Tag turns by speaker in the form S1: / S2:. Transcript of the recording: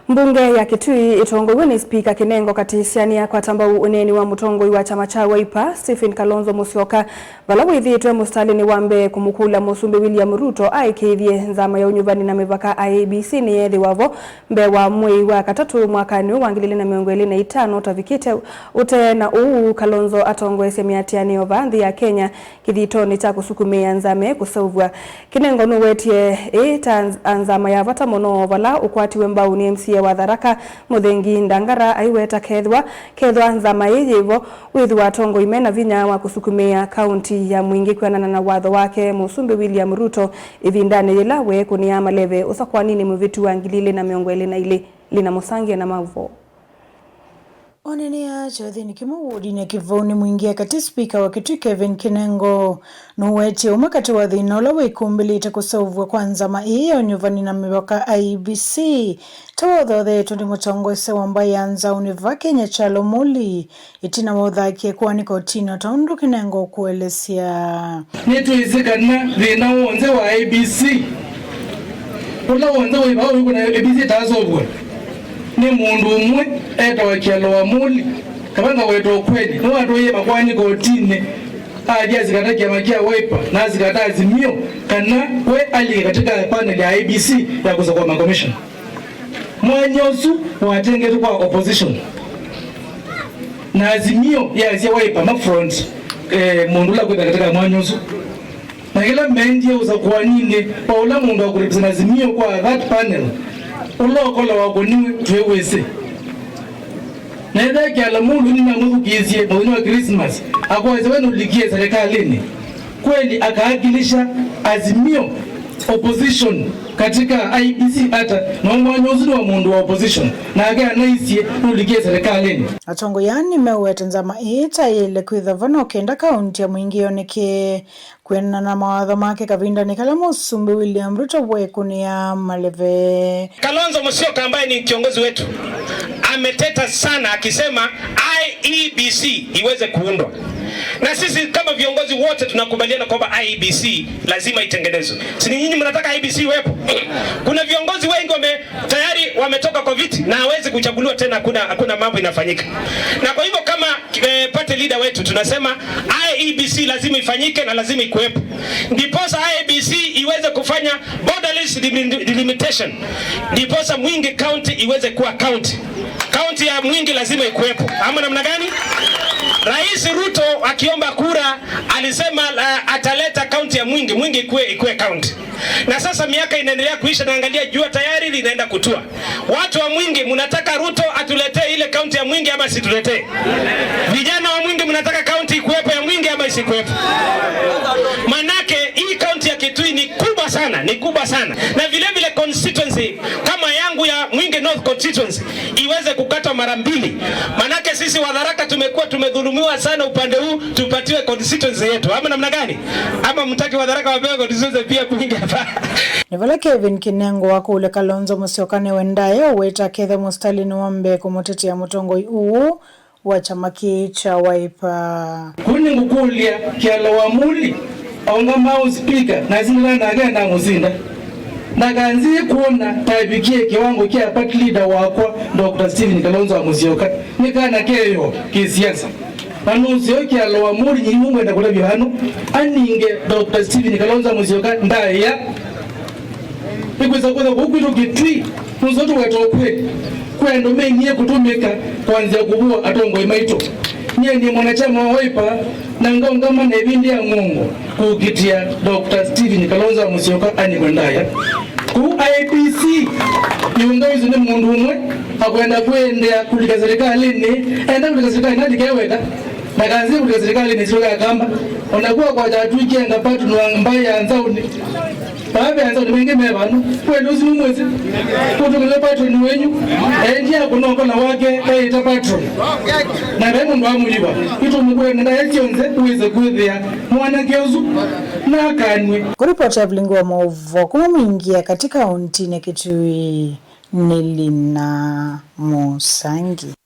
S1: Mbunge ya Kitui itongoiwe ni Spika Kinengo katisiania kwa tambau uneni wa mutongoi wa chama cha Wiper Stephen Kalonzo Musyoka vala withitwe mustalini wambe kumukula musumbi William Ruto aikithie nzama ya unyuvani na mivaka IEBC ni yethi wavo mbe wa mwei wa katatu mwakani wa 2025 tavikite ute na Kalonzo atongwese miatiani ovanthi ya Kenya kithitoni cha kusukumia nzame kusauvwa. Kinengo nuwetie nzama ya vata mono vala ukwatiwe mbau ni MCA wa Tharaka Muthengi Ndangara aiweta kethwa nzama yivo withu watongo imena vinya wa kusukumia kaunti ya Mwingi kwanana na watho wake musumbi William Ruto ivindane ila we kunia maleve usakwa nini muvitu wa 2022 lina musangia na mavo.
S2: Onenia chathini kimuudi ni kivoni mwingia kati Spika wa Kitui Kevin Kinengo nuweti umakati wa thina ula wikumbilite kusauvwa kwa nzama iyo unyuvani na mivaka IEBC tawothothe tundi mutongwese wamba yanza univa Kenya chalo muli itina wothakie kwani kotino taundu Kinengo kuelesia
S3: nituizikana thina wonze wa IEBC ula wonze wa IEBC tazovwe ni mundu umwe wa kialo wa muli kabanga wetu kweli no watu ye makwani kotine aje zikatakia makia Wiper na zikata Azimio kana we ali katika panel ya IEBC ya kusakwa commission mwanyosu watenge kwa opposition na Azimio ya zia Wiper ma front mundu la kwenda katika mwanyosu na kila mendie usakwa nini paula mundu wa kurepresent Azimio kwa that panel ulokola wagoniwe twewese nenda kiala mundu ni namudu kizie mwini wa Christmas akwaweze wenu likie serikalini kweli akaakilisha Azimio opposition katika IEBC hata na mwanyozi wa mundu wa opposition na aga anaisie ulikie serikalini
S2: atongo yani mewete nzama ita ile kwithavana ukenda kaunti ya Mwingi yoneke kwena na mawatho make kavinda ni kala musumbi William Ruto wekunia maleve.
S4: Kalonzo Musyoka ambaye ni kiongozi wetu ameteta sana akisema IEBC iweze kuundwa. Na sisi kama viongozi wote tunakubaliana kwamba IEBC lazima itengenezwe. Si nyinyi mnataka IEBC iwepo? Kuna viongozi wengi tayari wametoka kwa viti na hawezi kuchaguliwa tena, hakuna mambo inafanyika. Na kwa hivyo kama party leader wetu tunasema IEBC lazima ifanyike na lazima ikuwepo. Ndiposa IEBC iweze kufanya borderless delimitation. Ndiposa Mwingi county iweze kuwa county. County ya Mwingi lazima ikuwepo. Ama namna gani? Rais Ruto akiomba kura alisema ataleta kaunti ya Mwingi ikue kaunti. Na sasa miaka inaendelea kuisha na angalia jua tayari linaenda kutua. Watu wa Mwingi mnataka Ruto atuletee ile kaunti ya Mwingi ama situletee? Vijana wa Mwingi mnataka kaunti ikuwepo ya Mwingi ama isikuwepo? Manake hii kaunti ya Kitui ni kubwa sana. Na vile vile constituency kama yangu ya Mwingi North constituency iweze kukatwa mara mbili. Manake sisi wa Tharaka tumedhulumiwa sana upande huu, tupatiwe constituency yetu. Ama namna gani? Ama mtaki wa Tharaka wapewe constituency pia Mwingi hapa.
S2: Nivala Kevin Kinengo wako ule Kalonzo Musyoka ne wendaye weta kethe mustalini wambe kumuteti ya mutongoi uu wa chama cha Wiper.
S3: Kuni ngukulia kialo wa muli aunga mau Speaker na zinila na muzinda na ganzi kuona taibikie kiwango kia party leader wakwa Dr. Stephen Kalonzo Musyoka nikana keyo kisiasa panusio kialo wa muli nyingu enda kula bihano aninge Dr. Stephen Kalonzo Musyoka ndaya ikuza kukwito Kitui muzoto wetu kweli kwendo menye kutumika kwanza kubua atongo imaito nye ni mwanachama wa Wiper na ngongama na ibindi ya Mungu kukitia Dr. Stephen Kalonzo Musyoka anikwendaya ku IEBC yungozi ni mundu umwe akwenda kwendea kulika serikalini enda kulika serikalini ndikeweka na kazi kulika serikalini sio kama onakuwa kwa tatu ikenga patu nwambaye anzauni babe anza nimenge mebano kwenda uzimumwezi kutumile patron wenyu endia kunokola wake kaita patron na bemu ndo amuliba ito mugwe nda yakyonze uweze kuthia mwana keuzu na kanwe
S2: kuripota Blingo Movo kumwingia katika kaunti ya Kitui Nilina Musangi.